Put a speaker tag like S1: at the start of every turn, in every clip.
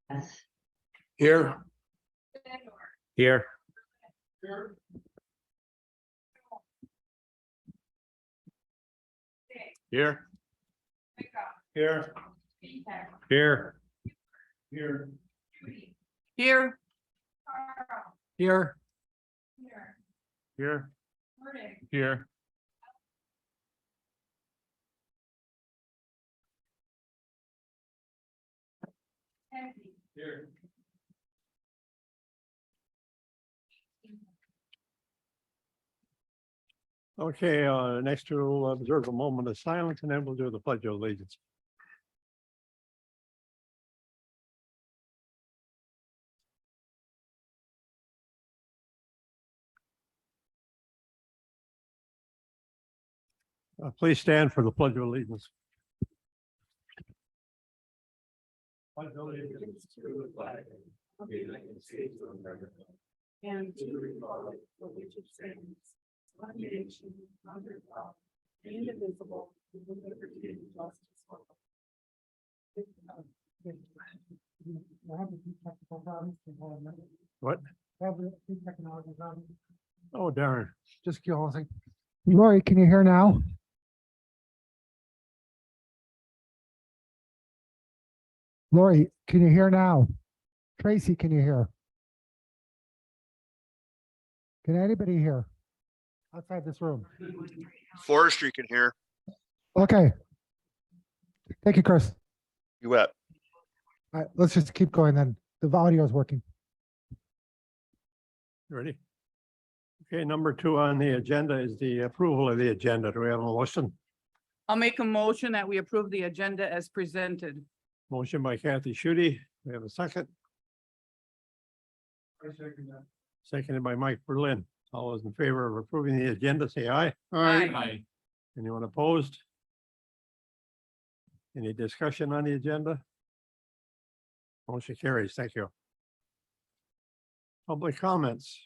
S1: Here. Here. Here. Here. Here. Here.
S2: Here.
S1: Here. Here. Here. Here. Okay, next we'll observe a moment of silence and then we'll do the Pledge of Allegiance. Please stand for the Pledge of Allegiance. Pledge of allegiance to the flag of the United States of America and to the republic for which it stands, one nation under God, indivisible, with liberty and justice for all. What? Oh, darn. Just kill all thing.
S3: Lori, can you hear now? Lori, can you hear now? Tracy, can you hear? Can anybody hear outside this room?
S4: Forestry can hear.
S3: Okay. Thank you, Chris.
S4: You bet.
S3: All right, let's just keep going then. The audio is working.
S1: Ready? Okay, number 2 on the agenda is the approval of the agenda. Do we have a motion?
S2: I'll make a motion that we approve the agenda as presented.
S1: Motion by Kathy Schutte. We have a second. I second that. Seconded by Mike Berlin. All those in favor of approving the agenda, say aye.
S2: Aye.
S1: Anyone opposed? Any discussion on the agenda? Motion carries. Thank you. Public comments.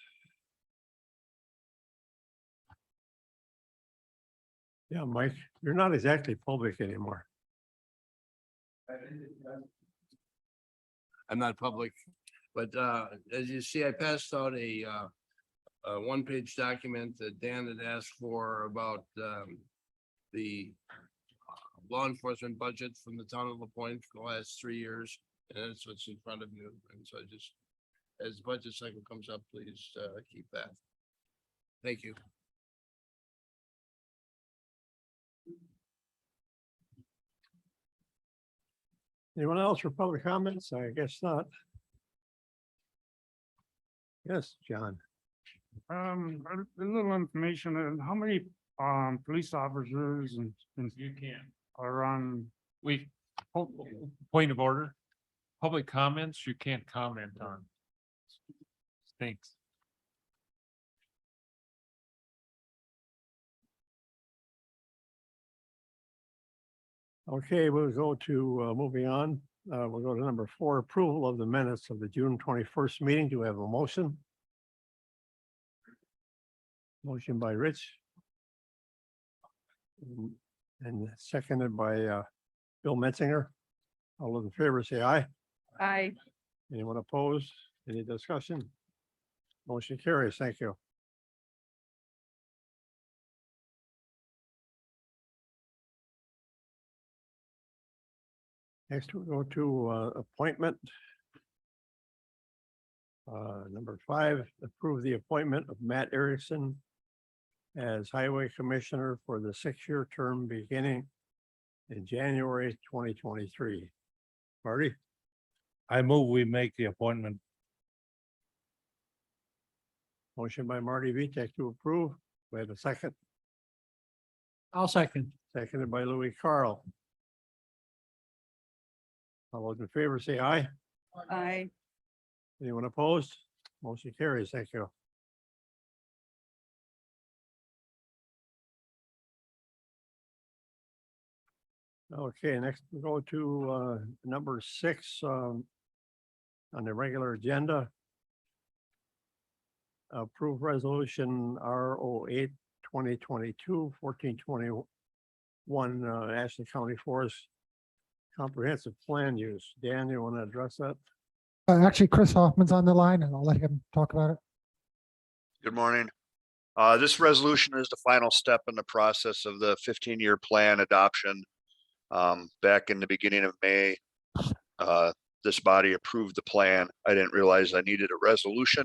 S1: Yeah, Mike, you're not exactly public anymore.
S5: I'm not public, but as you see, I passed out a one-page document that Dan had asked for about the law enforcement budget from the town of Appointing for the last 3 years, and that's what's in front of you. And so I just, as the budget cycle comes up, please keep that. Thank you.
S1: Anyone else for public comments? I guess not. Yes, John.
S6: A little information on how many police officers and
S7: You can't.
S6: are on.
S7: We, point of order, public comments you can't comment on. Thanks.
S1: Okay, we'll go to moving on. We'll go to number 4, approval of the minutes of the June 21st meeting. Do we have a motion? Motion by Rich. And seconded by Bill Metzinger. All those in favor say aye.
S2: Aye.
S1: Anyone opposed? Any discussion? Motion carries. Thank you. Next, we'll go to appointment. Number 5, approve the appointment of Matt Erickson as Highway Commissioner for the 6-year term beginning in January 2023. Marty?
S7: I move we make the appointment.
S1: Motion by Marty Vitek to approve. We have a second.
S3: I'll second.
S1: Seconded by Louis Carl. All those in favor say aye.
S2: Aye.
S1: Anyone opposed? Motion carries. Thank you. Okay, next we go to number 6 on the regular agenda. Approve resolution RO8 2022 1421 Ashland County Forest Comprehensive Plan Use. Dan, you want to address that?
S3: Actually, Chris Hoffman's on the line and I'll let him talk about it.
S4: Good morning. This resolution is the final step in the process of the 15-year plan adoption. Back in the beginning of May, this body approved the plan. I didn't realize I needed a resolution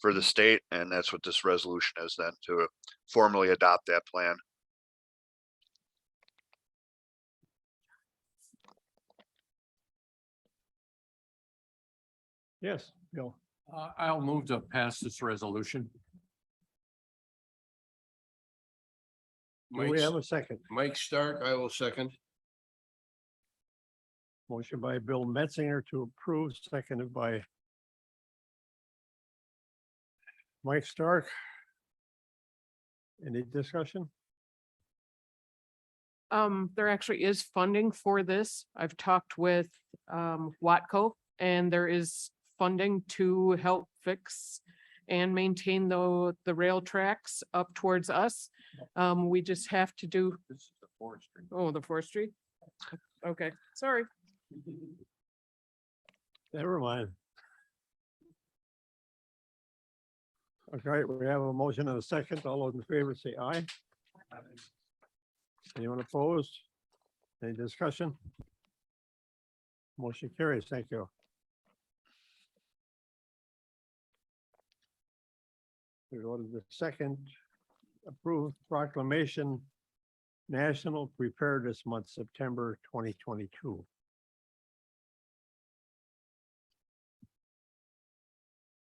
S4: for the state, and that's what this resolution is then, to formally adopt that plan.
S8: Yes, Bill.
S7: I'll move to pass this resolution.
S8: Do we have a second?
S5: Mike Stark, I will second.
S8: Motion by Bill Metzinger to approve, seconded by Mike Stark. Any discussion?
S9: There actually is funding for this. I've talked with, Watco, and there is funding to help fix and maintain the rail tracks up towards us. We just have to do,
S7: This is the forestry.
S9: oh, the forestry. Okay, sorry.
S8: Never mind. Okay, we have a motion and a second. All those in favor say aye. Anyone opposed? Any discussion? Motion carries. Thank you. We go to the second approved proclamation, National Preparedness Month, September 2022.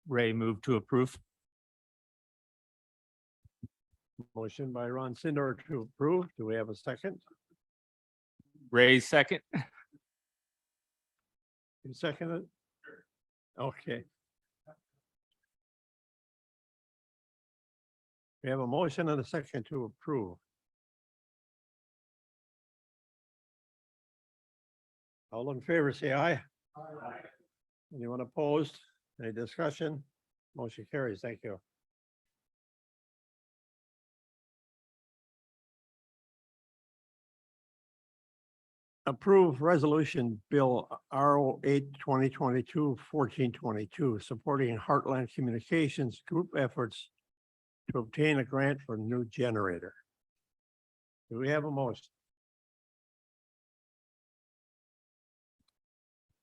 S7: Ray, move to approve.
S8: Motion by Ron Sindor to approve. Do we have a second?
S7: Ray, second.
S8: You second it? Okay. We have a motion and a second to approve. All in favor, say aye. Anyone opposed? Any discussion? Motion carries. Thank you. Approve resolution bill RO 8/2022-1422, supporting Heartland Communications Group efforts to obtain a grant for a new generator. Do we have a motion?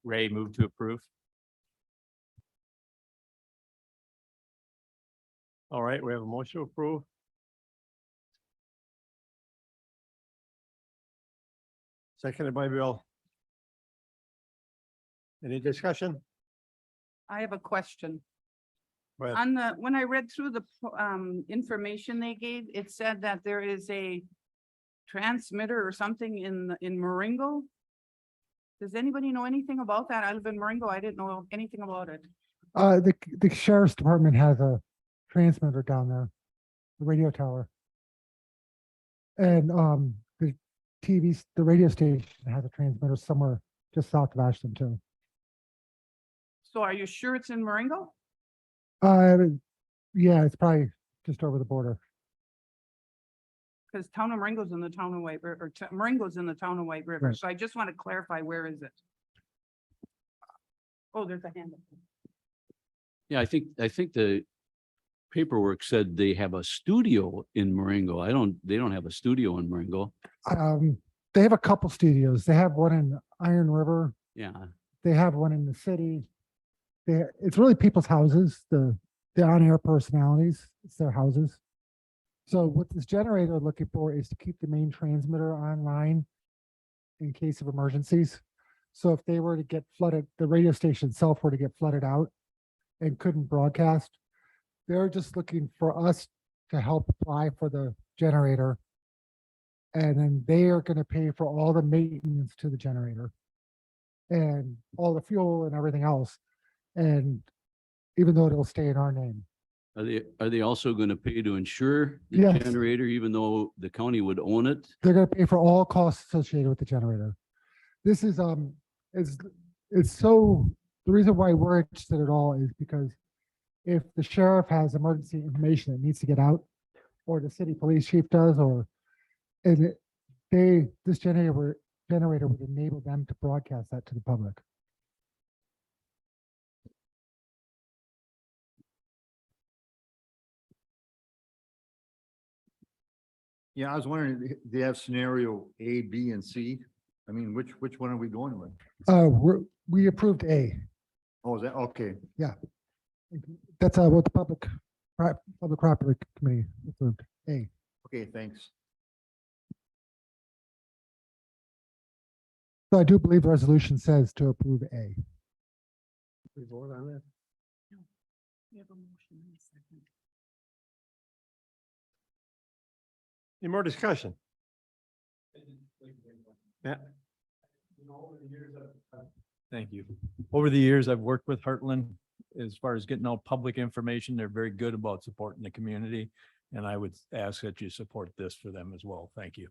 S7: Ray, move to approve.
S8: All right, we have a motion to approve. Seconded by Bill. Any discussion?
S2: I have a question.
S8: Go ahead.
S2: On the, when I read through the information they gave, it said that there is a transmitter or something in Marango. Does anybody know anything about that? I live in Marango. I didn't know anything about it.
S3: The sheriff's department has a transmitter down there, the radio tower. And the radio station has a transmitter somewhere just south of Ashland too.
S2: So are you sure it's in Marango?
S3: Yeah, it's probably just over the border.
S2: Because town of Marango's in the town of White River, Marango's in the town of White River.
S3: Right.
S2: So I just want to clarify, where is it? Oh, there's a hand.
S10: Yeah, I think the paperwork said they have a studio in Marango. They don't have a studio in Marango.
S3: They have a couple studios. They have one in Iron River.
S10: Yeah,
S3: They have one in the city. It's really people's houses, the on-air personalities, it's their houses. So what this generator looking for is to keep the main transmitter online in case of emergencies. So if they were to get flooded, the radio station itself were to get flooded out and couldn't broadcast, they're just looking for us to help apply for the generator. And then they are going to pay for all the maintenance to the generator and all the fuel and everything else. And even though it'll stay in our name.
S10: are they also going to pay to insure the
S3: Yes.
S10: generator, even though the county would own it?
S3: They're going to pay for all costs associated with the generator. This is, it's so, the reason why we're interested at all is because if the sheriff has emergency information that needs to get out, or the city police chief does, or, and this generator would enable them to broadcast that to the public.
S11: Yeah, I was wondering, do you have scenario A, B, and C? I mean, which one are we going with?
S3: We approved A.
S11: Oh, is that, okay,
S3: That's what the Public Property Committee approved, A.
S11: okay, thanks.
S3: So I do believe the resolution says to approve A.
S8: We vote on that?
S2: We have a motion in a second.
S8: Any more discussion? Yeah,
S12: Thank you. Over the years, I've worked with Heartland as far as getting out public information. They're very good about supporting the community. And I would ask that you support this for them as well. Thank you.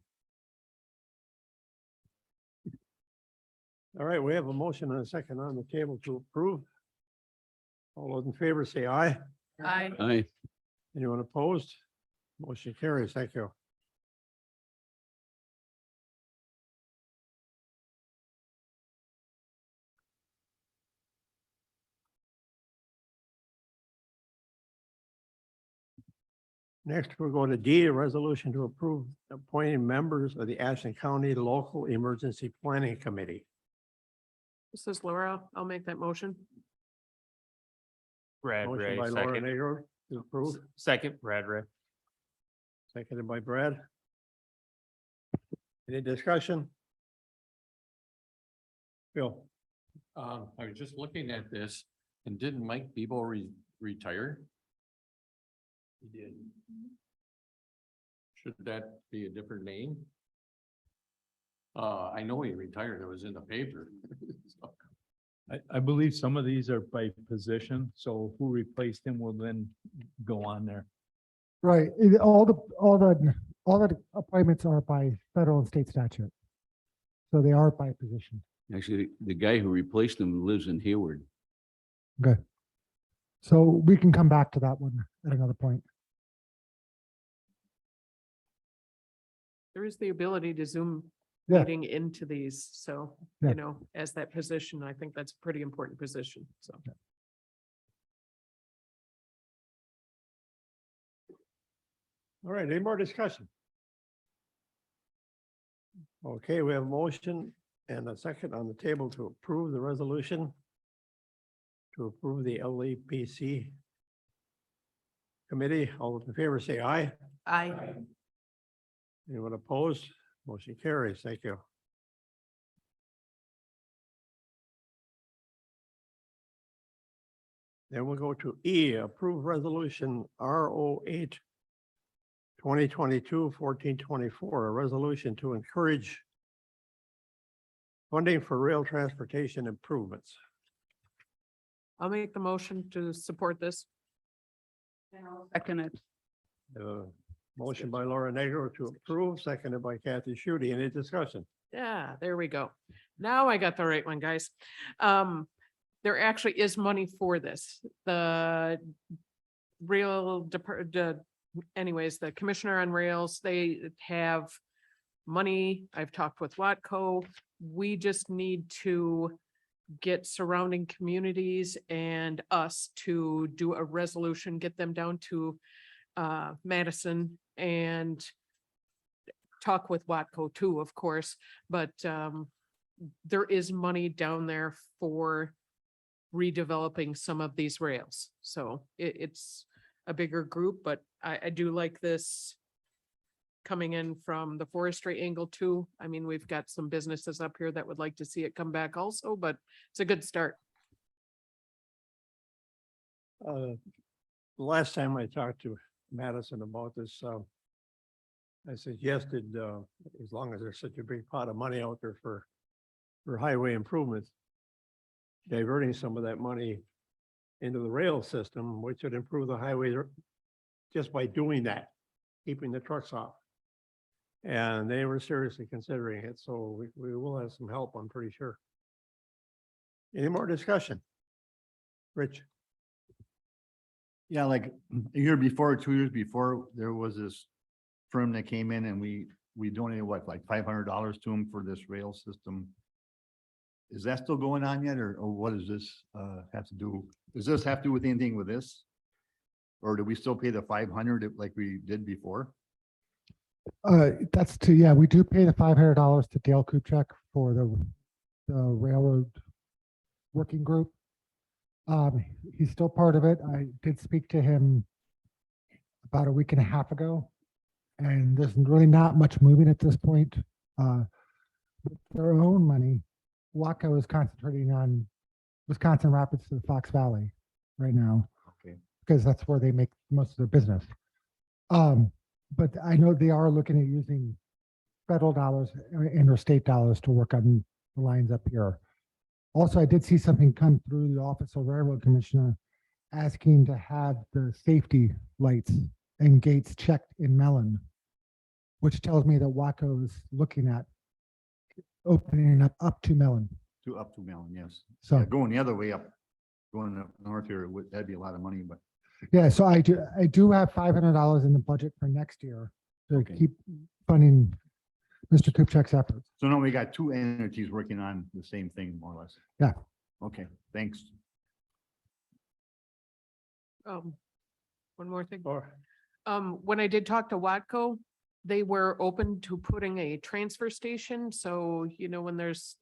S8: all right, we have a motion and a second on the table to approve. All those in favor say aye.
S10: Aye.
S8: Anyone opposed? Motion carries. Thank you. Next, we're going to D, a resolution to approve appointing members of the Ashland County Local Emergency Planning Committee.
S9: This is Laura. I'll make that motion.
S7: Brad
S8: Motion
S7: Ray,
S8: by Laura
S7: second.
S8: Nagle to approve,
S7: Second, Brad Ray.
S8: seconded by Brad. Any discussion? Bill?
S10: I was just looking at this and didn't Mike Bebo retire? He did. Should that be a different name? I know he retired. It was in the paper.
S12: I believe some of these are by position, so who replaced him will then go on there.
S3: Right, all the appointments are by federal and state statute. So they are by position.
S10: Actually, the guy who replaced him lives in Hayward.
S3: Okay. So we can come back to that one at another point.
S9: There is the ability to Zoom
S3: Yeah.
S9: meeting into these, so,
S3: Yeah.
S9: you know, as that position, I think that's a pretty important position, so.
S8: All right, any more discussion? Okay, we have a motion and a second on the table to approve the resolution to approve the LEPC committee. All those in favor say aye.
S2: Aye.
S8: Anyone opposed? Motion carries. Thank you. Then we'll go to E, approve resolution RO8 2022-1424, a resolution to encourage funding for rail transportation improvements.
S9: I'll make the motion to support this.
S2: Second it.
S8: Motion by Laura Negro to approve, seconded by Kathy Schutte. Any discussion?
S9: Yeah, there we go. Now I got the right one, guys. There actually is money for this. The anyways, the Commissioner on Rails, they have money. I've talked with Watco. We just need to get surrounding communities and us to do a resolution, get them down to Madison and talk with Watco too, of course, but there is money down there for redeveloping some of these rails. So it's a bigger group, but I do like this coming in from the forestry angle too. I mean, we've got some businesses up here that would like to see it come back also, but it's a good start.
S8: Last time I talked to Madison about this, I suggested, as long as there's such a big pot of money out there for highway improvements, diverting some of that money into the rail system, which would improve the highway just by doing that, keeping the trucks off. And they were seriously considering it, so we will have some help, I'm pretty sure. Any more discussion? Rich?
S11: Yeah, like a year before, 2 years before, there was this firm that came in and we donated what, like $500 to them for this rail system. Is that still going on yet, or what does this have to do? Does this have to do with anything with this? Or do we still pay the 500 like we did before?
S3: That's to, yeah, we do pay the $500 to Dale Kupchak for the railroad working group. He's still part of it. I did speak to him about a week and a half ago, and there's really not much moving at this point. With their own money, Waco is concentrating on Wisconsin Rapids to the Fox Valley right now.
S11: Okay.
S3: Because that's where they make most of their business. But I know they are looking at using federal dollars and or state dollars to work on the lines up here. Also, I did see something come through the Office of Railroad Commissioner asking to have the safety lights and gates checked in Mellon, which tells me that Waco is looking at opening up to Mellon.
S11: Up to Mellon, yes.
S3: So
S11: Yeah, going the other way up, going up north here, that'd be a lot of money, but
S3: yeah, so I do have $500 in the budget for next year to
S11: Okay.
S3: keep funding Mr. Kupchak's efforts.
S11: so now we got two entities working on the same thing, more or less.
S3: Yeah.
S11: Okay, thanks.
S9: One more thing.
S8: Or,
S9: When I did talk to Watco, they were open to putting a transfer station. So, when there's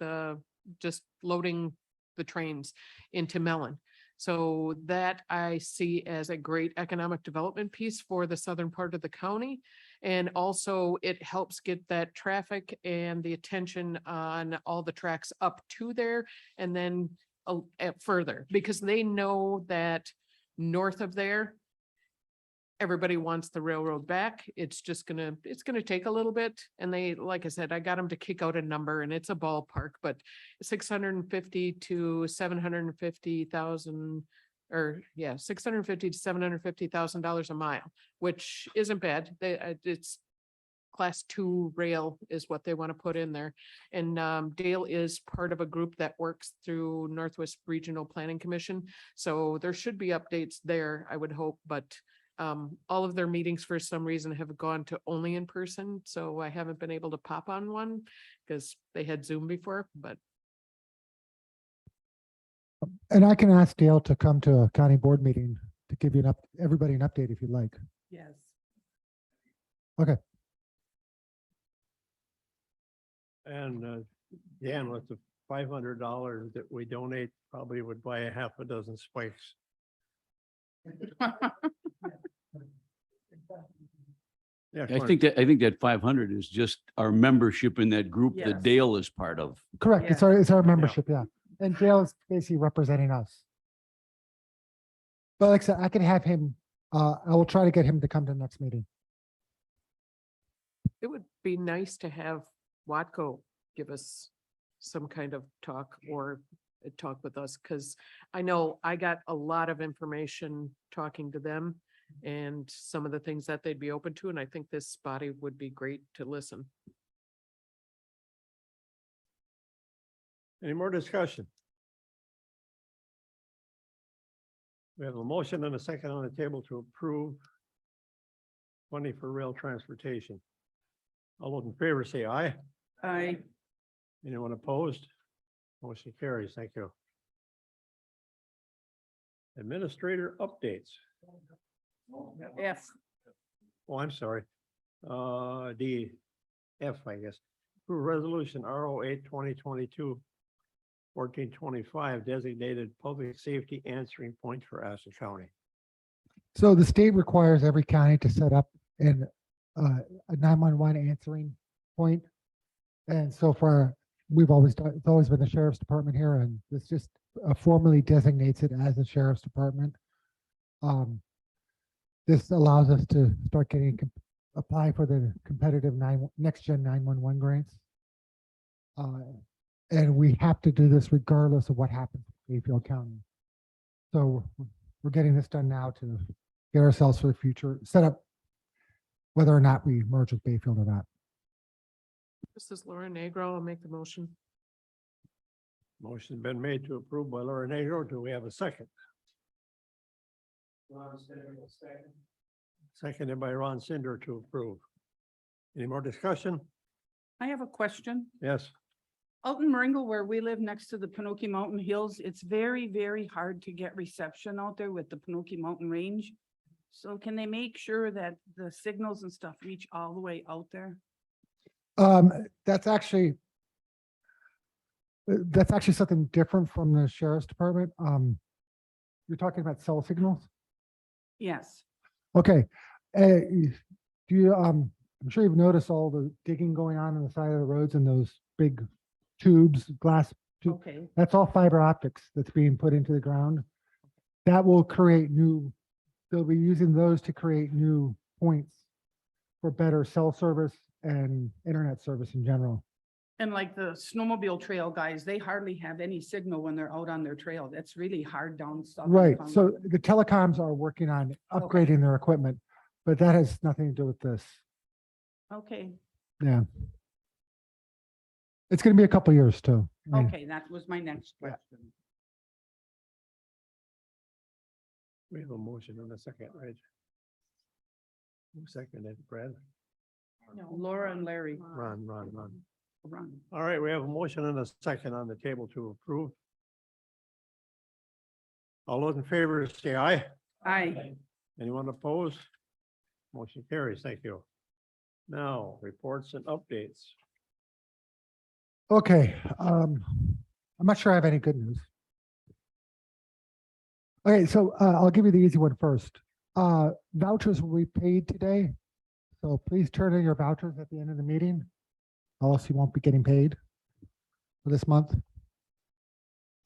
S9: just loading the trains into Mellon. So that I see as a great economic development piece for the southern part of the county. And also it helps get that traffic and the attention on all the tracks up to there and then further, because they know that north of there, everybody wants the railroad back. It's gonna take a little bit. And they, like I said, I got them to kick out a number and it's a ballpark, but 650 to 750,000 or yeah, 650 to $750,000 a mile, which isn't bad. It's class 2 rail is what they want to put in there. And Dale is part of a group that works through Northwest Regional Planning Commission. So there should be updates there, I would hope, but all of their meetings for some reason have gone to only in person. So I haven't been able to pop on one because they had Zoom before, but.
S3: And I can ask Dale to come to a county board meeting to give you everybody an update if you'd like.
S2: Yes.
S3: Okay.
S8: and Dan, with the $500 that we donate, probably would buy a half a dozen spikes. Yeah,
S10: I think that 500 is just our membership in that group that
S2: Yes.
S10: Dale is part of.
S3: Correct.
S2: Yeah.
S3: It's our membership. Yeah. And Dale is basically representing us. But like I said, I can have him, I will try to get him to come to the next meeting.
S9: It would be nice to have Watco give us some kind of talk or talk with us, because I know I got a lot of information talking to them and some of the things that they'd be open to, and I think this body would be great to listen.
S8: Any more discussion? We have a motion and a second on the table to approve money for rail transportation. All those in favor say aye. Anyone opposed? Motion carries. Thank you. Administrator updates.
S2: F.
S8: Oh, I'm sorry. D, F, I guess. Approve resolution RO 8/2022 1425 designated public safety answering point for Ashland County.
S3: So the state requires every county to set up a 911 answering point. And so far, we've always done, it's always been the sheriff's department here, and this just formally designates it as the sheriff's department. This allows us to start getting, apply for the competitive next gen 911 grants. And we have to do this regardless of what happens in Bayfield County. So we're getting this done now to get ourselves for the future, set up whether or not we merge with Bayfield or not.
S9: This is Laura Negro. I'll make the motion.
S8: Motion's been made to approve by Laura Negro. Do we have a second? Seconded by Ron Cinder to approve. Any more discussion?
S2: I have a question.
S8: Yes.
S2: Out in Marango, where we live next to the Pinocchio Mountain Hills, it's very, very hard to get reception out there with the Pinocchio Mountain Range. So can they make sure that the signals and stuff reach all the way out there?
S3: That's actually something different from the sheriff's department. You're talking about cell signals?
S2: Yes.
S3: Okay. Do you, I'm sure you've noticed all the digging going on the side of the roads and those big tubes, glass tubes.
S2: Okay.
S3: That's all fiber optics that's being put into the ground. That will create new, they'll be using those to create new points for better cell service and internet service in general.
S2: And like the snowmobile trail guys, they hardly have any signal when they're out on their trail. That's really hard down stuff.
S3: Right. So the telecoms are working on
S2: Okay.
S3: upgrading their equipment, but that has nothing to do with this.
S2: Okay,
S3: Yeah. It's going to be a couple years too. I mean,
S2: okay, that was my next
S3: Yeah.
S2: question.
S8: We have a motion in a second, right? Who seconded, Brad?
S2: Laura and Larry.
S8: Ron.
S2: Run.
S8: All right, we have a motion and a second on the table to approve. All those in favor say aye.
S2: Aye.
S8: Anyone opposed? Motion carries. Thank you. Now, reports and updates.
S3: Okay. I'm not sure I have any good news. Okay, so I'll give you the easy one first. Vouchers will be paid today. So please turn in your vouchers at the end of the meeting. Or else you won't be getting paid for this month.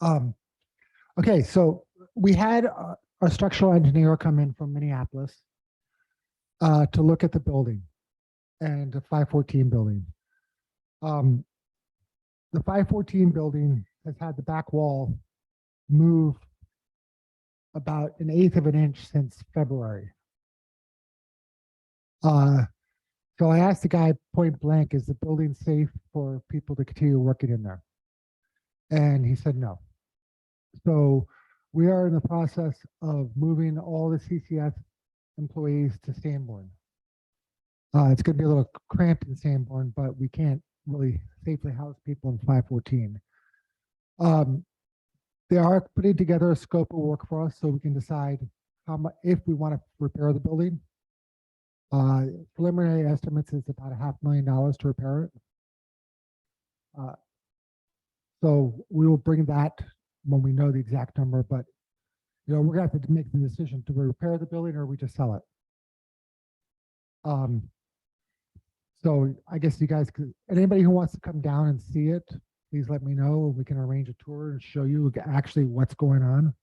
S3: Okay, so we had our structural engineer come in from Minneapolis to look at the building and the 514 building. The 514 building has had the back wall move about 1/8 of an inch since February. So I asked the guy point blank, is the building safe for people to continue working in there? And he said no. So we are in the process of moving all the CCS employees to Sanborn. It's going to be a little cramped in Sanborn, but we can't really safely house people in 514. They are putting together a scope of work for us so we can decide how much, if we want to repair the building. Preliminary estimates is about $500,000 to repair it. So we will bring that when we know the exact number, but we're gonna have to make the decision, do we repair the building or we just sell it? So I guess you guys could, anybody who wants to come down and see it, please let me know. We can arrange a tour and show you actually what's going on.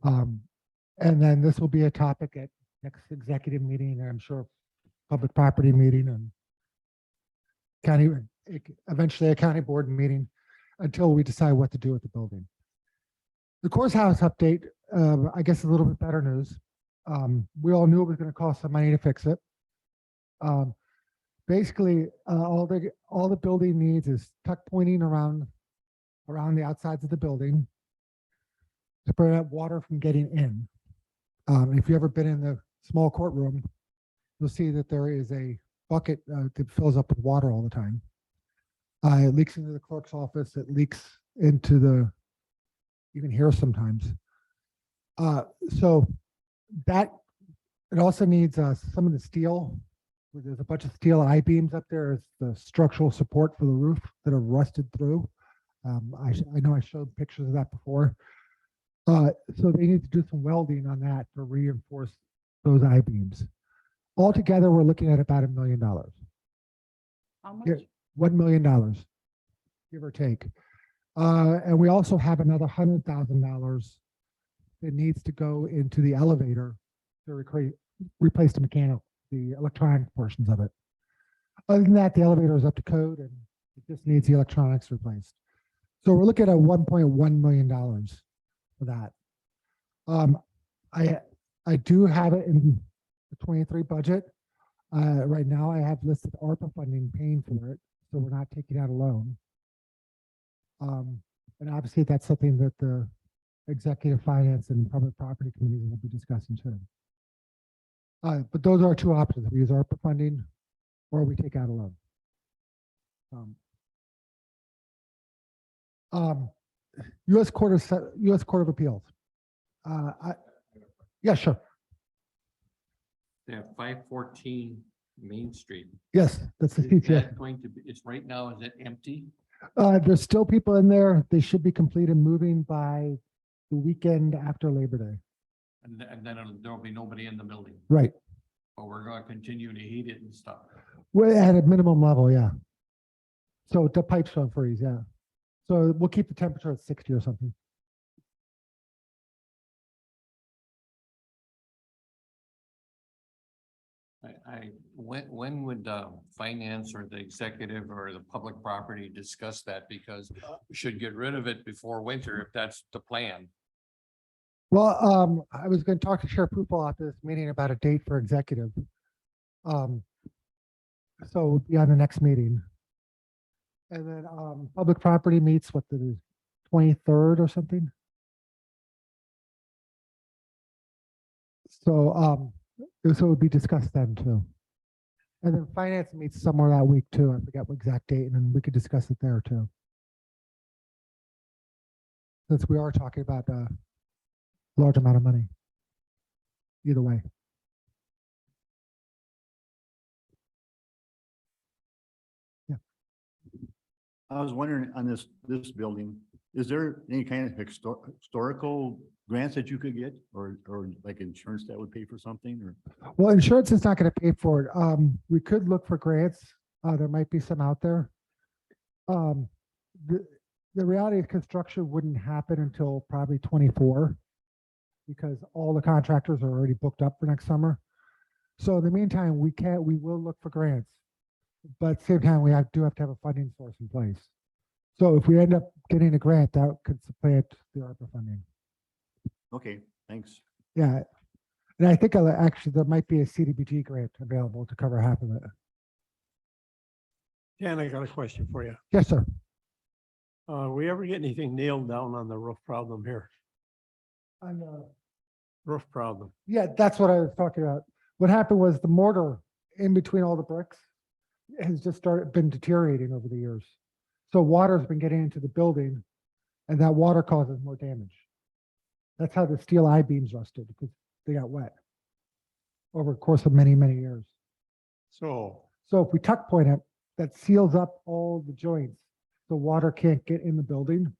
S3: And then this will be a topic at next executive meeting, and I'm sure public property meeting and county, eventually a county board meeting until we decide what to do with the building. The courthouse update, I guess a little bit better news. We all knew it was going to cost some money to fix it. Basically, all the building needs is tuck pointing around the outsides of the building to prevent water from getting in. If you've ever been in the small courtroom, you'll see that there is a bucket that fills up with water all the time. It leaks into the clerk's office. It leaks into the, even here sometimes. So that, it also needs some of the steel. There's a bunch of steel I-beams up there as the structural support for the roof that are rusted through. I know I showed pictures of that before. So they need to do some welding on that to reinforce those I-beams. Altogether, we're looking at about $1 million.
S2: How much?
S3: $1 million, give or take. And we also have another $100,000 that needs to go into the elevator to replace the electronic portions of it. Other than that, the elevator is up to code and it just needs the electronics replaced. So we're looking at $1.1 million for that. I do have it in the 23 budget. Right now I have listed ARPA funding paying for it, so we're not taking out a loan. And obviously that's something that the executive finance and public property committees will be discussing soon. But those are our two options. We use ARPA funding or we take out a loan. U.S. Court of Appeals. Yeah, sure.
S7: They have 514 Main Street.
S3: Yes, that's the
S7: Is
S3: CTF.
S7: that going to be, it's right now, is it empty?
S3: There's still people in there. They should be completed moving by the weekend after Labor Day.
S7: And then there'll be nobody in the building,
S3: Right.
S7: but we're gonna continue to heat it and stuff.
S3: We're at a minimum level, yeah. So the pipes don't freeze, yeah. So we'll keep the temperature at 60 or something.
S7: When would finance or the executive or the public property discuss that? Because we should get rid of it before winter if that's the plan.
S3: Well, I was going to talk to Sheriff Poopel at this meeting about a date for executive. So we'll be on the next meeting. And then public property meets what, the 23rd or something? So so it would be discussed then too. And then finance meets somewhere that week too. I forget what exact date, and then we could discuss it there too. Since we are talking about a large amount of money. Either way.
S11: I was wondering on this building, is there any kind of historical grants that you could get or like insurance that would pay for something or?
S3: Well, insurance is not going to pay for it. We could look for grants. There might be some out there. The reality of construction wouldn't happen until probably 24 because all the contractors are already booked up for next summer. So in the meantime, we will look for grants, but at the same time, we do have to have a funding source in place. So if we end up getting a grant, that could supplant the ARPA funding.
S11: Okay, thanks.
S3: Yeah. And I think actually there might be a CDBG grant available to cover half of it.
S8: Dan, I got a question for you.
S3: Yes, sir.
S8: We ever get anything nailed down on the roof problem here? Roof problem.
S3: Yeah, that's what I was talking about. What happened was the mortar in between all the bricks has just been deteriorating over the years. So water's been getting into the building and that water causes more damage. That's how the steel I-beams rusted because they got wet over the course of many, many years.
S8: So
S3: if we tuck point it, that seals up all the joints. The water can't get in the building.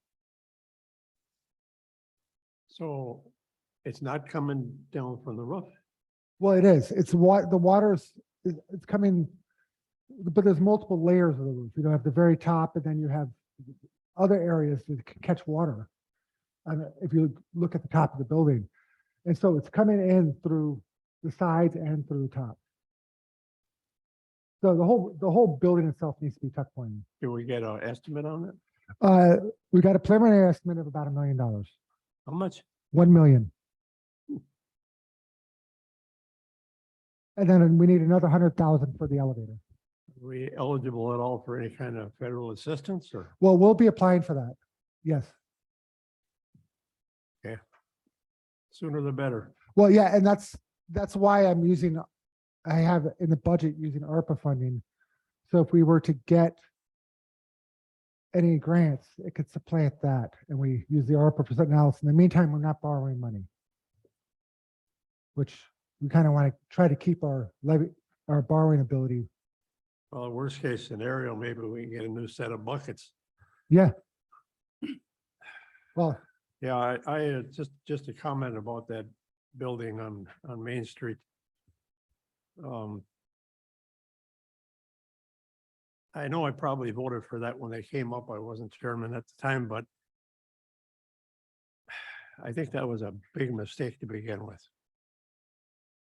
S8: So it's not coming down from the roof?
S3: Well, it is. It's what the water's, it's coming, but there's multiple layers of the roof. You know, have the very top and then you have other areas that can catch water. And if you look at the top of the building. And so it's coming in through the sides and through the top. So the whole building itself needs to be tuck pointed.
S8: Can we get an estimate on it?
S3: We got a preliminary estimate of about $1 million.
S8: How much?
S3: 1 million. And then we need another 100,000 for the elevator.
S8: Are we eligible at all for any kind of federal assistance or?
S3: Well, we'll be applying for that. Yes.
S8: Okay. Sooner the better.
S3: Well, yeah, and that's why I have in the budget using ARPA funding. So if we were to get any grants, it could supplant that. And we use the ARPA for something else. In the meantime, we're not borrowing money, which we kind of want to try to keep our borrowing ability.
S8: Well, the worst case scenario, maybe we can get a new set of buckets.
S3: Yeah. Well,
S8: Yeah, I just a comment about that building on Main Street. I know I probably voted for that when they came up. I wasn't chairman at the time, but I think that was a big mistake to begin with.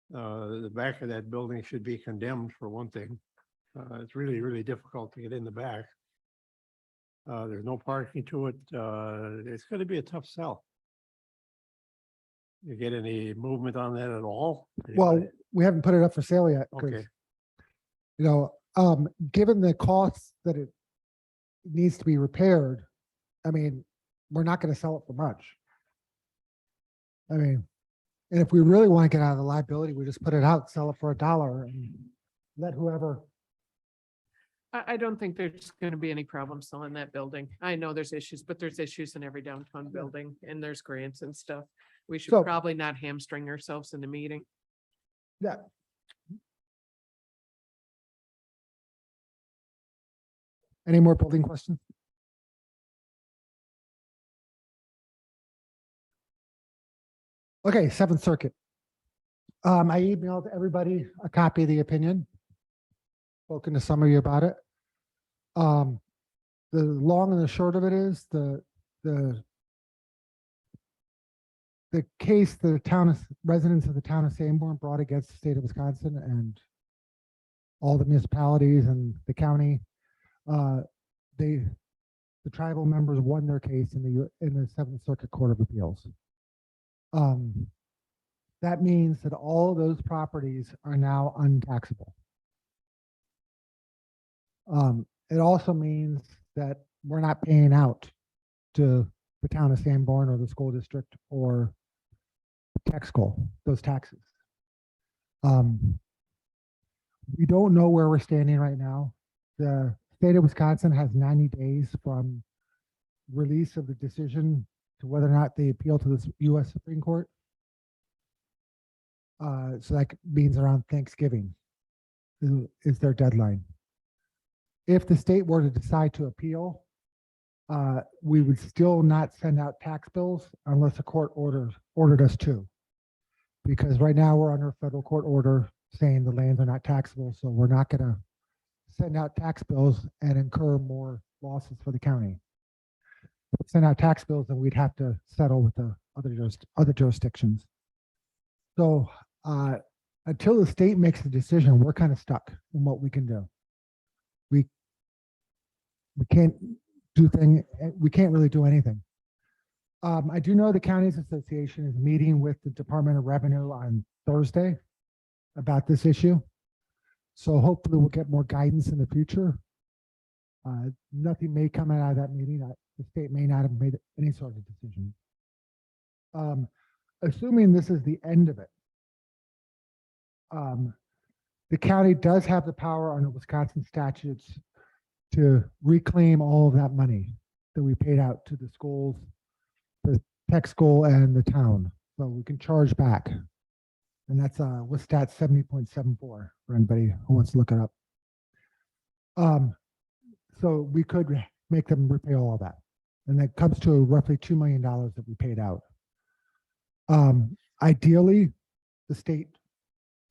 S8: The back of that building should be condemned for one thing. It's really, really difficult to get in the back. There's no parking to it. It's going to be a tough sell. You get any movement on that at all?
S3: well, we haven't put it up for sale yet. 'Cause,
S8: Okay.
S3: you know, given the costs that it needs to be repaired, I mean, we're not going to sell it for much. I mean, and if we really want to get out of the liability, we just put it out, sell it for $1 and let whoever.
S9: I don't think there's gonna be any problem selling that building. I know there's issues, but there's issues in every downtown building and there's grants and stuff. We should
S3: So-
S9: probably not hamstring ourselves in the meeting.
S3: Yeah. Any more building questions? Okay, Seventh Circuit. I emailed everybody a copy of the opinion. Spoken to some of you about it. The long and the short of it is the case the residents of the town of Sanborn brought against the state of Wisconsin and all the municipalities and the county. The tribal members won their case in the Seventh Circuit Court of Appeals. That means that all those properties are now untaxable. It also means that we're not paying out to the town of Sanborn or the school district or tax school, those taxes. We don't know where we're standing right now. The state of Wisconsin has 90 days from release of the decision to whether or not they appeal to the US Supreme Court. So that means around Thanksgiving is their deadline. If the state were to decide to appeal, we would still not send out tax bills unless a court ordered us to. Because right now we're under a federal court order saying the lands are not taxable, so we're not going to send out tax bills and incur more losses for the county. If we send out tax bills, then we'd have to settle with the other jurisdictions. So until the state makes a decision, we're kind of stuck in what we can do. We can't we can't really do anything. I do know the Counties Association is meeting with the Department of Revenue on Thursday about this issue. So hopefully we'll get more guidance in the future. Nothing may come out of that meeting. The state may not have made any sort of decision. Assuming this is the end of it, the county does have the power under Wisconsin statutes to reclaim all of that money that we paid out to the schools, the tech school, and the town. So we can charge back. And that's with stat 70.74 for anybody who wants to look it up. So we could make them repay all of that. And that comes to roughly $2 million that we paid out. Ideally, the state,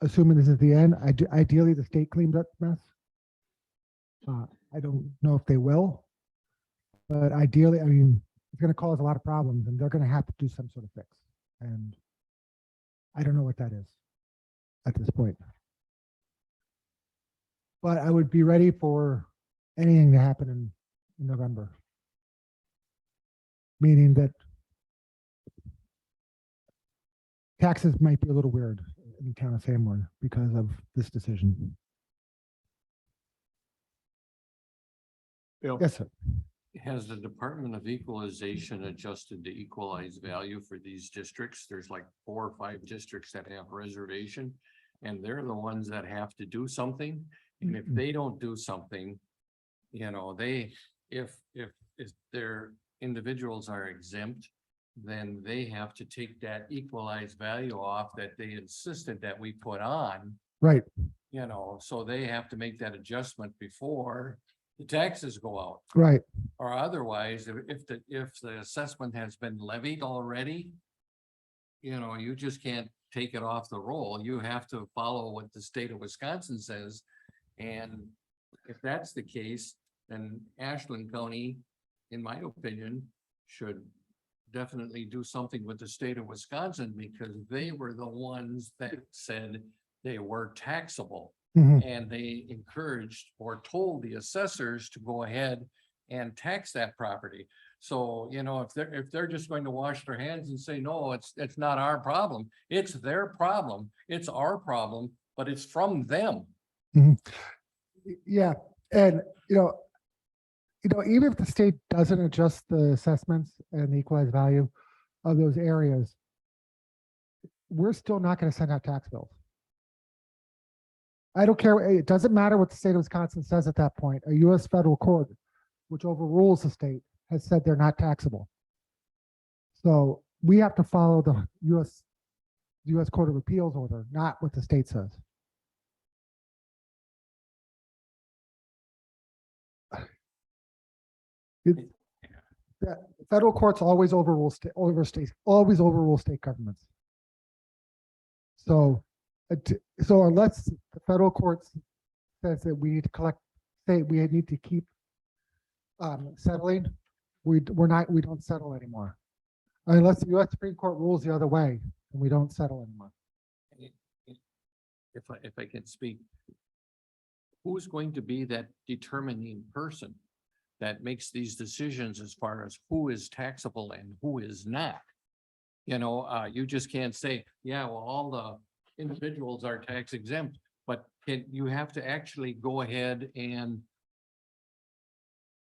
S3: assuming this is the end, ideally the state cleans up the mess. I don't know if they will, but ideally, I mean, it's going to cause a lot of problems and they're going to have to do some sort of fix. And I don't know what that is at this point. But I would be ready for anything to happen in November. Meaning that taxes might be a little weird in the town of Sanborn because of this decision.
S8: Bill?
S3: Yes, sir.
S7: Has the Department of Equalization adjusted the equalized value for these districts? There's like 4 or 5 districts that have reservation, and they're the ones that have to do something. And if they don't do something, you know, if their individuals are exempt, then they have to take that equalized value off that they insisted that we put on.
S3: Right.
S7: You know, so they have to make that adjustment before the taxes go out.
S3: Right.
S7: Or otherwise, if the assessment has been levied already, you know, you just can't take it off the roll. You have to follow what the state of Wisconsin says. And if that's the case, then Ashland County, in my opinion, should definitely do something with the state of Wisconsin, because they were the ones that said they were taxable.
S3: Mhm.
S7: And they encouraged or told the assessors to go ahead and tax that property. So, you know, if they're just going to wash their hands and say, no, it's not our problem, it's their problem, it's our problem, but it's from them.
S3: Yeah. And, you know, even if the state doesn't adjust the assessments and the equalized value of those areas, we're still not going to send out tax bills. I don't care. It doesn't matter what the state of Wisconsin says at that point. A U.S. federal court, which overrules the state, has said they're not taxable. So we have to follow the U.S. Court of Appeals order, not what the state says. The federal courts always overrule always overrule state governments. So, so unless the federal courts says that we need to we need to keep settling, we don't settle anymore. Unless the US Supreme Court rules the other way, and we don't settle anymore.
S7: If I can speak. Who's going to be that determining person that makes these decisions as far as who is taxable and who is not? You know, you just can't say, yeah, well, all the individuals are tax exempt, but you have to actually go ahead and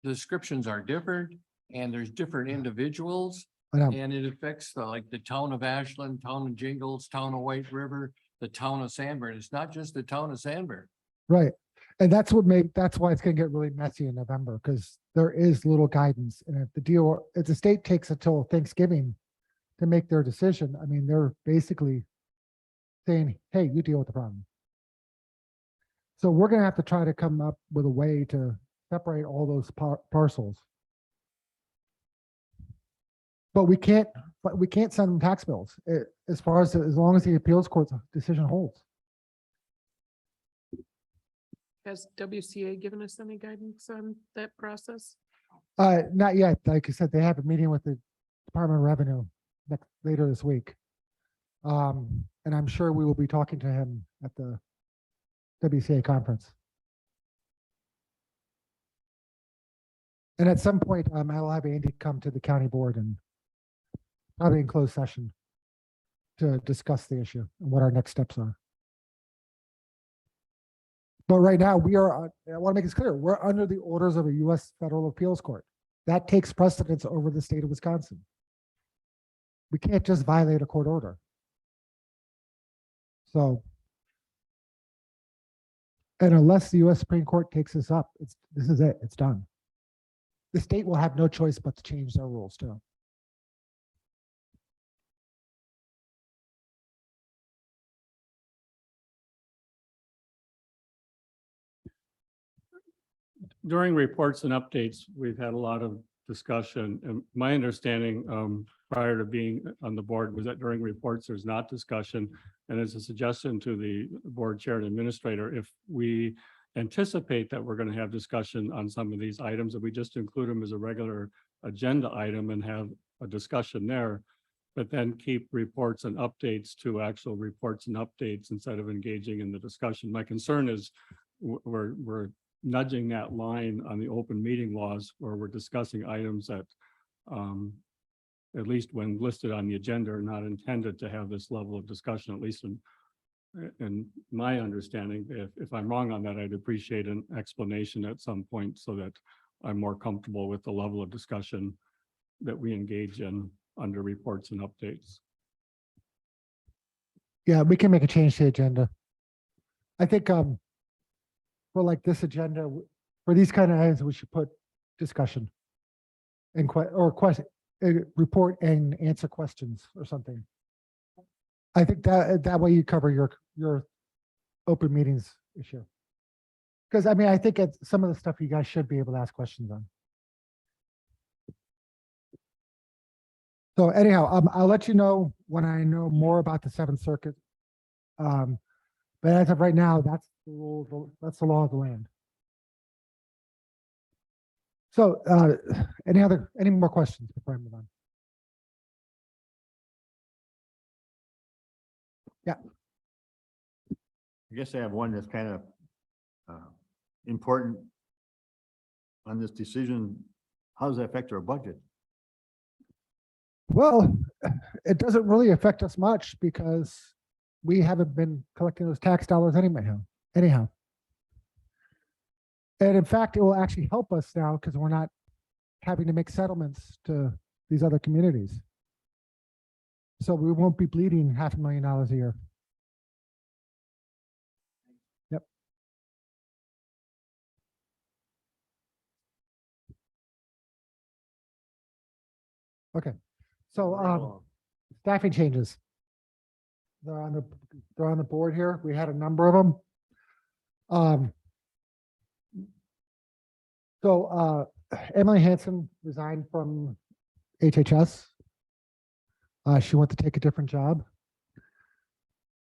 S7: the descriptions are different and there's different individuals.
S3: I know.
S7: And it affects like the town of Ashland, town of Jingles, town of White River, the town of Sandburn. It's not just the town of Sandburn.
S3: Right. And that's why it's gonna get really messy in November, because there is little guidance. And if the state takes until Thanksgiving to make their decision, I mean, they're basically saying, hey, you deal with the problem. So we're gonna have to try to come up with a way to separate all those parcels. But we can't send them tax bills as long as the appeals court's decision holds.
S9: Has WCA given us any guidance on that process?
S3: Not yet. Like I said, they have a meeting with the Department of Revenue later this week. And I'm sure we will be talking to him at the WCA conference. And at some point, I'll have Andy come to the county board and probably in closed session to discuss the issue and what our next steps are. But right now I want to make this clear, we're under the orders of a U.S. federal appeals court. That takes precedence over the state of Wisconsin. We can't just violate a court order. So, and unless the U.S. Supreme Court takes this up, this is it, it's done. The state will have no choice but to change their rules too.
S6: During reports and updates, we've had a lot of discussion, and my understanding prior to being on the board was that during reports, there's not discussion. And as a suggestion to the board chair and administrator, if we anticipate that we're going to have discussion on some of these items, that we just include them as a regular agenda item and have a discussion there, but then keep reports and updates to actual reports and updates instead of engaging in the discussion. My concern is we're nudging that line on the open meeting laws where we're discussing items that at least when listed on the agenda are not intended to have this level of discussion, at least in my understanding. If I'm wrong on that, I'd appreciate an explanation at some point so that I'm more comfortable with the level of discussion that we engage in under reports and updates.
S3: Yeah, we can make a change to the agenda. I think for like this agenda, for these kind of items, we should put discussion and report and answer questions or something. I think that way you cover your open meetings issue. Because I mean, I think it's some of the stuff you guys should be able to ask questions on. So anyhow, I'll let you know when I know more about the Seventh Circuit. But as of right now, that's the rule. That's the law of the land. So any more questions before I move on? Yeah.
S11: I guess I have one that's kind of important on this decision. How does that affect our budget?
S3: Well, it doesn't really affect us much because we haven't been collecting those tax dollars anyhow. And in fact, it will actually help us now because we're not having to make settlements to these other communities. So we won't be bleeding $500,000 a year. Yep. Okay. So staffing changes. They're on the board here. We had a number of them. So Emily Hanson resigned from HHS. She went to take a different job.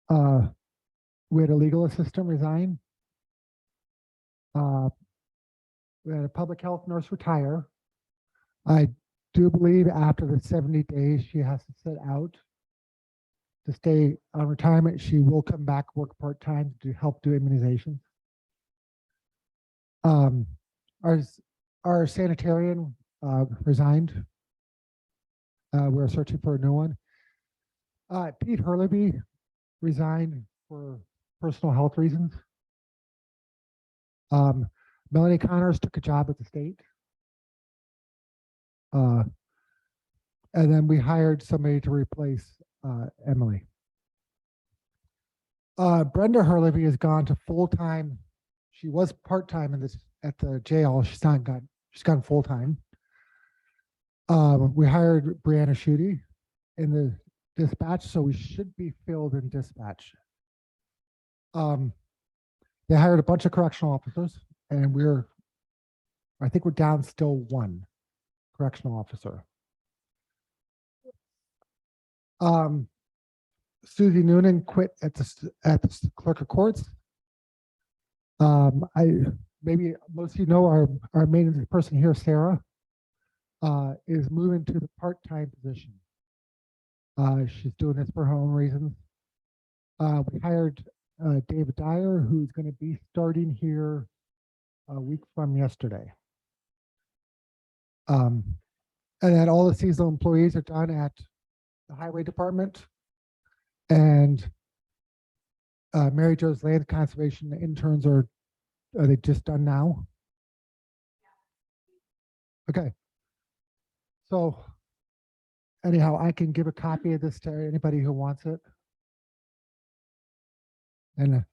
S3: We had a legal assistant resign. We had a public health nurse retire. I do believe after the 70 days, she has to sit out to stay on retirement. She will come back, work part-time to help do immunizations. Our sanitarian resigned. We're searching for a new one. Pete Hurleby resigned for personal health reasons. Melanie Connors took a job at the state. And then we hired somebody to replace Emily. Brenda Hurleby has gone to full-time. She was part-time at the jail. She's gone full-time. We hired Brianna Schutte in the dispatch, so we should be filled in dispatch. They hired a bunch of correctional officers, and I think we're down still one correctional officer. Susie Noonan quit at the clerk of courts. Maybe most of you know our maintenance person here, Sarah, is moving to the part-time position. She's doing this for her own reasons. We hired David Dyer, who's going to be starting here a week from yesterday. And then all the seasonal employees are done at the highway department. And Mary Jo's land conservation interns are they just done now? Okay. So anyhow, I can give a copy of this to anybody who wants it. And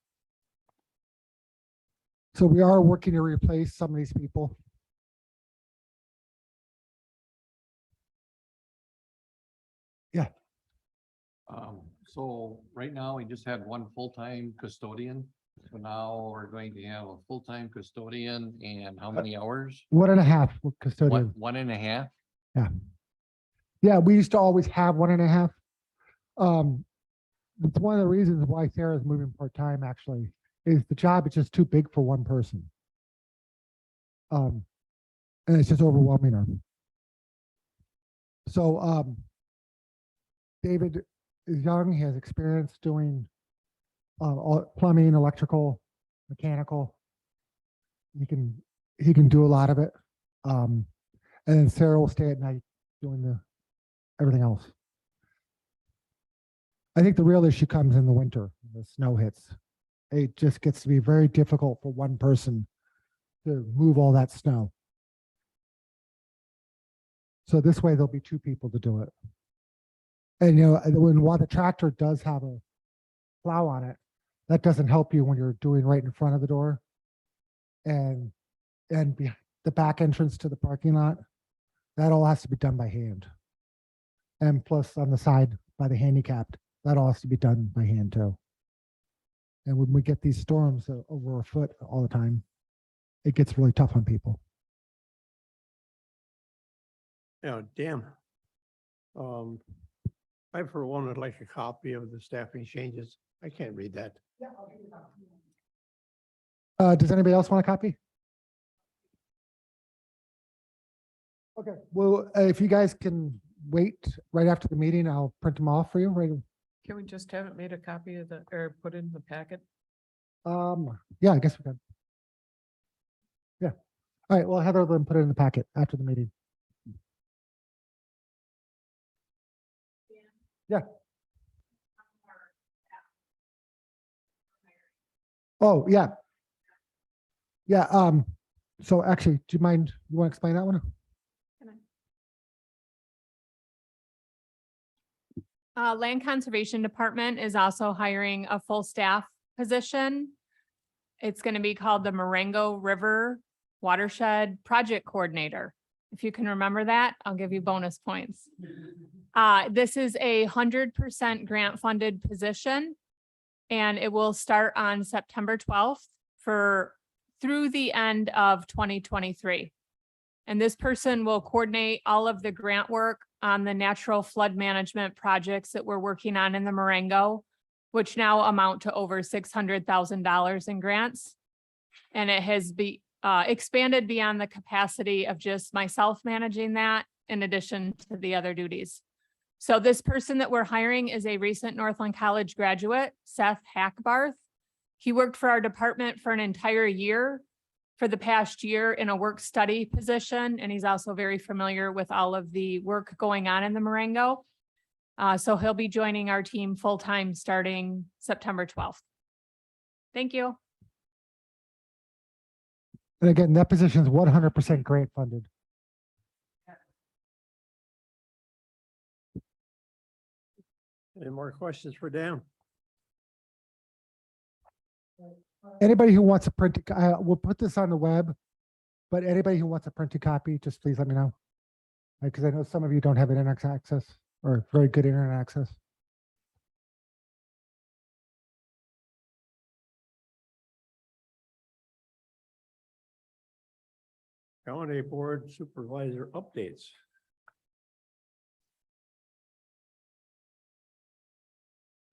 S3: so we are working to replace some of these people. Yeah.
S7: So right now, we just had one full-time custodian. So now we're going to have a full-time custodian and how many hours?
S3: 1.5 custodian.
S7: One and a half?
S3: Yeah, we used to always have 1.5. It's one of the reasons why Sarah's moving part-time actually, is the job is just too big for one person. And it's just overwhelming her. So David is young, he has experience doing all plumbing, electrical, mechanical. He can do a lot of it. And then Sarah will stay at night doing everything else. I think the real issue comes in the winter, when the snow hits. It just gets to be very difficult for one person to move all that snow. So this way there'll be 2 people to do it. And when the tractor does have a plow on it, that doesn't help you when you're doing right in front of the door and the back entrance to the parking lot. That all has to be done by hand. And plus on the side by the handicapped, that all has to be done by hand too. And when we get these storms over a foot all the time, it gets really tough on people.
S8: Damn. I for one would like a copy of the staffing changes. I can't read that.
S3: Does anybody else want a copy? Okay, well, if you guys can wait right after the meeting, I'll print them off for you. Right.
S9: Can we just have it made a copy of or put in the packet?
S3: Yeah, I guess we can. Yeah. All right, well, Heather will then put it in the packet after the meeting. Yeah. Oh, yeah. Yeah, so actually, do you mind, you want to explain that one?
S13: Land Conservation Department is also hiring a full staff position. It's going to be called the Marango River Watershed Project Coordinator. If you can remember that, I'll give you bonus points. This is a 100% grant funded position, and it will start on September 12th for through the end of 2023. And this person will coordinate all of the grant work on the natural flood management projects that we're working on in the Marango, which now amount to over $600,000 in grants. And it has expanded beyond the capacity of just myself managing that in addition to the other duties. So this person that we're hiring is a recent Northland College graduate, Seth Hackbarth. He worked for our department for an entire year for the past year in a work study position. And he's also very familiar with all of the work going on in the Marango. So he'll be joining our team full-time starting September 12th. Thank you.
S3: And again, that position is 100% grant funded.
S8: Any more questions for Dan?
S3: Anybody who wants a print, we'll put this on the web, but anybody who wants a printed copy, just please let me know. Because I know some of you don't have internet access or very good internet access.
S8: County Board Supervisor updates.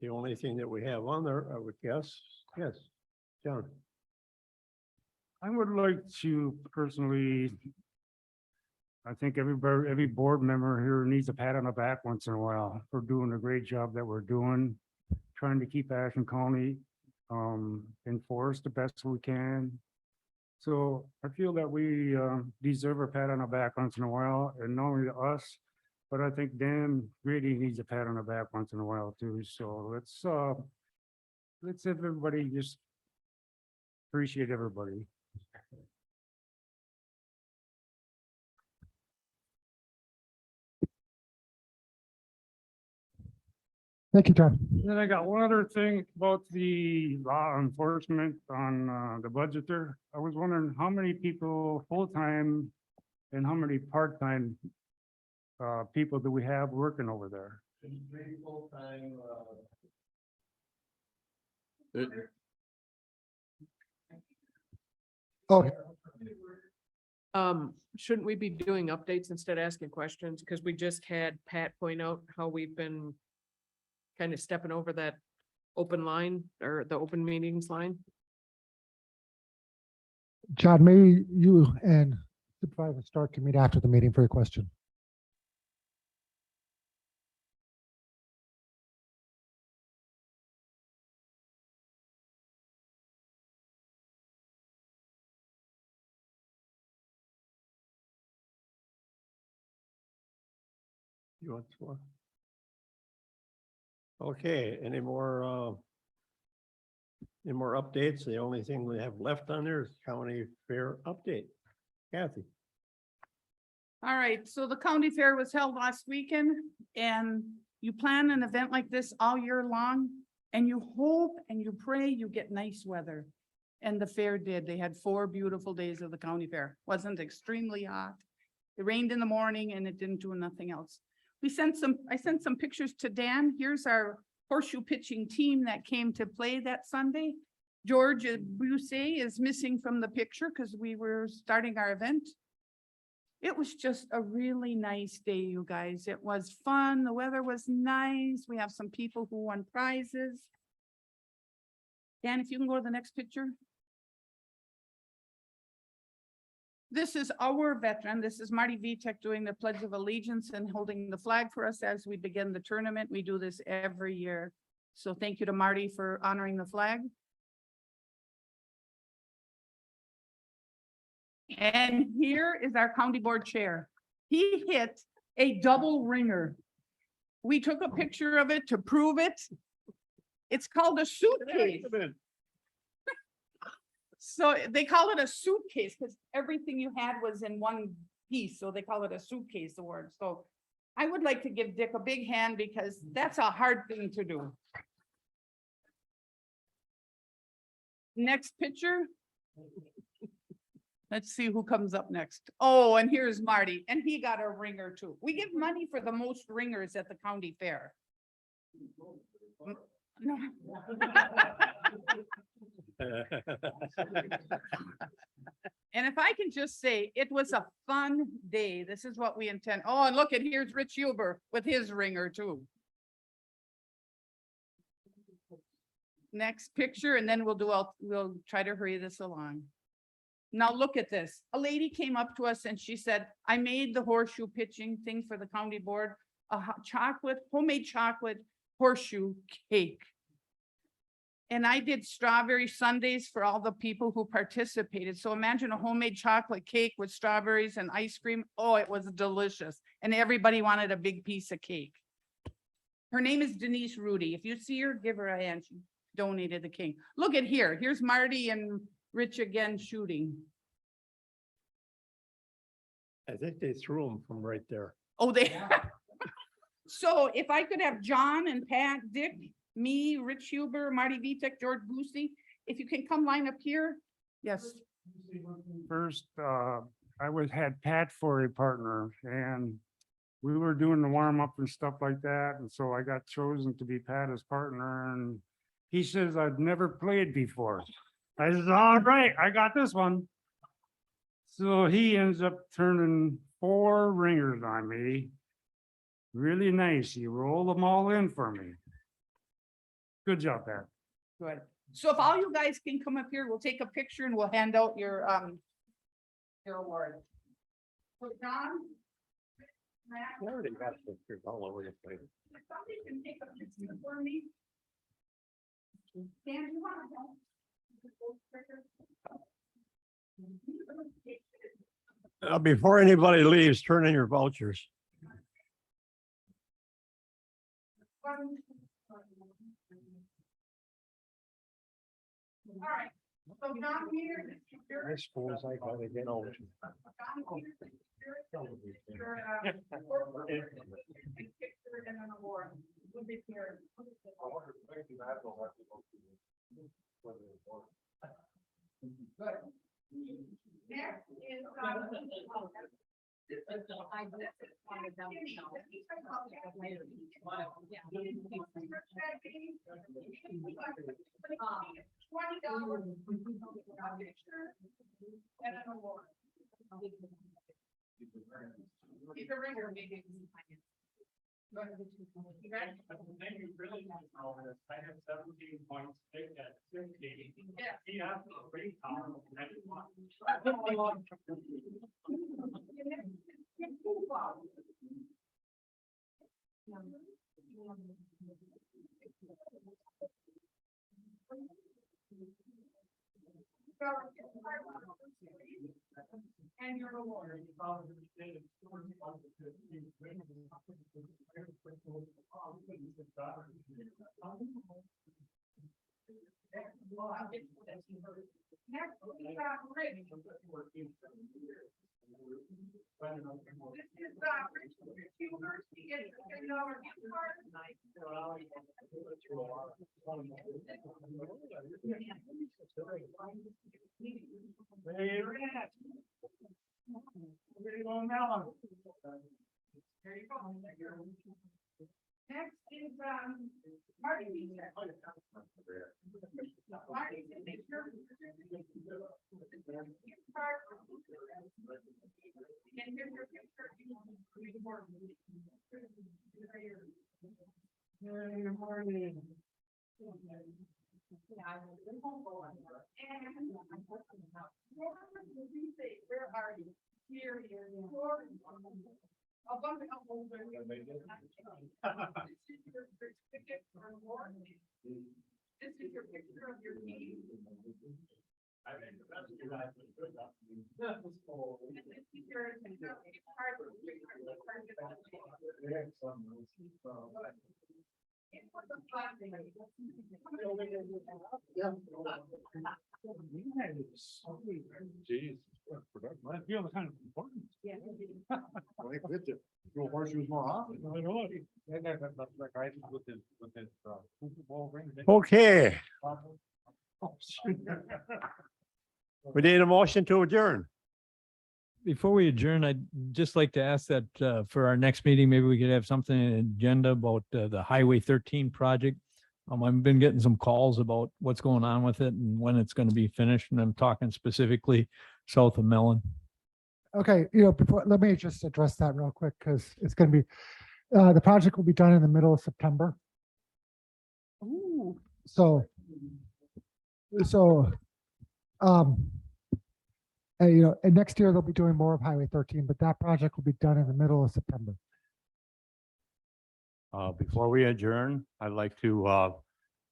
S8: The only thing that we have on there, I would guess, yes, John.
S14: I would like to personally, I think every board member here needs a pat on the back once in a while for doing a great job that we're doing, trying to keep Ashland County enforced the best we can. So I feel that we deserve a pat on the back once in a while, and not only to us, but I think Dan really needs a pat on the back once in a while too. So let's have everybody just appreciate everybody.
S3: Thank you, John.
S14: Then I got one other thing about the law enforcement on the budget there. I was wondering how many people full-time and how many part-time people do we have working over there?
S5: Full-time,
S3: Oh,
S9: Shouldn't we be doing updates instead of asking questions? Because we just had Pat point out how we've been kind of stepping over that open line or the open meetings line.
S3: John, maybe you and Supervisor Stark can meet after the meeting for your question.
S8: You want to? Okay, any more updates? The only thing we have left on there is county fair update. Kathy.
S2: All right, so the county fair was held last weekend, and you plan an event like this all year long, and you hope and you pray you get nice weather. And the fair did. They had 4 beautiful days of the county fair. Wasn't extremely hot. It rained in the morning and it didn't do nothing else. I sent some pictures to Dan. Here's our horseshoe pitching team that came to play that Sunday. George Busset is missing from the picture because we were starting our event. It was just a really nice day, you guys. It was fun. The weather was nice. We have some people who won prizes. Dan, if you can go to the next picture. This is our veteran. This is Marty Vitek doing the Pledge of Allegiance and holding the flag for us as we begin the tournament. We do this every year. So thank you to Marty for honoring the flag. And here is our county board chair. He hit a double ringer. We took a picture of it to prove it. It's called a suitcase. So they call it a suitcase because everything you had was in one piece. So they call it a Suitcase Award. So I would like to give Dick a big hand because that's a hard thing to do. Next picture. Let's see who comes up next. Oh, and here's Marty, and he got a ringer too. We give money for the most ringers at the county fair. No. And if I can just say, it was a fun day. This is what we intend. Oh, and look at, here's Rich Huber with his ringer too. Next picture, and then we'll try to hurry this along. Now look at this. A lady came up to us and she said, I made the horseshoe pitching thing for the county board, a homemade chocolate horseshoe cake. And I did strawberry sundaes for all the people who participated. So imagine a homemade chocolate cake with strawberries and ice cream. Oh, it was delicious. And everybody wanted a big piece of cake. Her name is Denise Rudy. If you see her, give her a hand. She donated the cake. Look at here. Here's Marty and Rich again shooting.
S8: I think they threw them from right there.
S2: Oh, they. So if I could have John and Pat, Dick, me, Rich Huber, Marty Vitek, George Boosie, if you can come line up here. Yes.
S14: First, I had Pat for a partner, and we were doing the warm up and stuff like that. And so I got chosen to be Pat as partner, and he says, I've never played before. I said, all right, I got this one. So he ends up turning 4 ringers on me. Really nice. He rolled them all in for me. Good job, Pat.
S2: Good. So if all you guys can come up here, we'll take a picture and we'll hand out your award. So John. Matt,
S8: I already got pictures all over the place.
S2: if somebody can take a picture for me. Dan, you want to help?
S8: Before anybody leaves, turn in your vouchers.
S2: All right, so down here.
S8: I suppose I gotta get over.
S2: Next is, $20 and an award. He's a ringer, maybe. Go ahead. You ready?
S14: I have 17 points. Take that 60.
S2: Yeah.
S14: He has a great time.
S2: And your reward. Next, we have Rich. This is Rich Huber. He gets $10 gift card.
S14: Hey, Rich. There you go, Melon.
S2: There you go. Next is Marty Vitek. Marty, can make sure. Gift card. And here's your picture.
S14: Hey, morning.
S2: Where are you? Here, here. A bunch of elbows. This is your certificate for award. This is your picture of your team.
S14: I think the best you guys would do that.
S2: And this is your card. It was a fun day.
S14: Jeez. I feel kind of important.
S2: Yeah.
S11: Throw horseshoes more often.
S14: I know. Like I did with his Super Bowl ring.
S8: Okay, we need a motion to adjourn.
S12: Before we adjourn, I'd just like to ask that for our next meeting, maybe we could have something in the agenda about the Highway 13 project. I've been getting some calls about what's going on with it and when it's going to be finished. And I'm talking specifically south of Mellon.
S3: Okay, before, let me just address that real quick, because it's gonna be, the project will be done in the middle of September.
S2: Ooh,
S3: So, and next year they'll be doing more of Highway 13, but that project will be done in the middle of September.
S8: Before we adjourn, I'd like to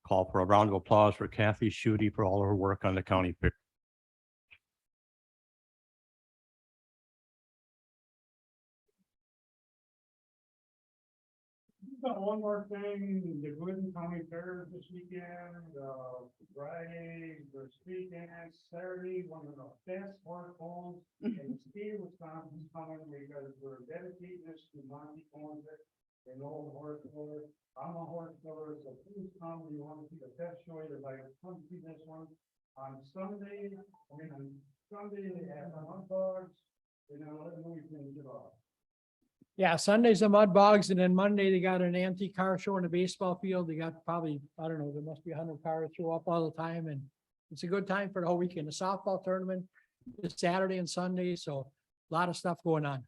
S8: call for a round of applause for Kathy Schutte for all her work on the county pick.
S14: Got one more thing, the Glidden County Fair this weekend, Friday, the weekend, Saturday, one of the best horse homes in the state of Wisconsin coming because we're dedicating this to Monty owns it. An old horse dealer, I'm a horse dealer, so please come, you want to see the best show, you're like, come see this one. On Sunday, they have hot dogs, let me finish it off.
S1: Yeah, Sunday's the mud bogs, and then Monday they got an antique car show in the baseball field. They got probably, I don't know, there must be 100 cars show up all the time, and it's a good time for the whole weekend. The softball tournament is Saturday and Sunday, so a lot of stuff going on.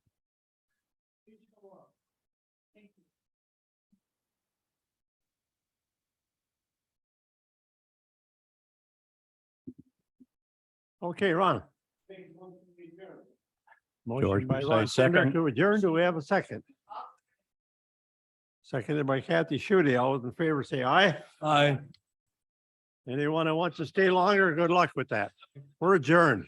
S8: Okay, Ron. Motion by
S12: George,
S8: Ron Singer
S12: second.
S8: to adjourn. Do we have a second? Seconded by Kathy Schutte. All those in favor say aye.
S12: Aye.
S8: Anyone who wants to stay longer, good luck with that. We're adjourned.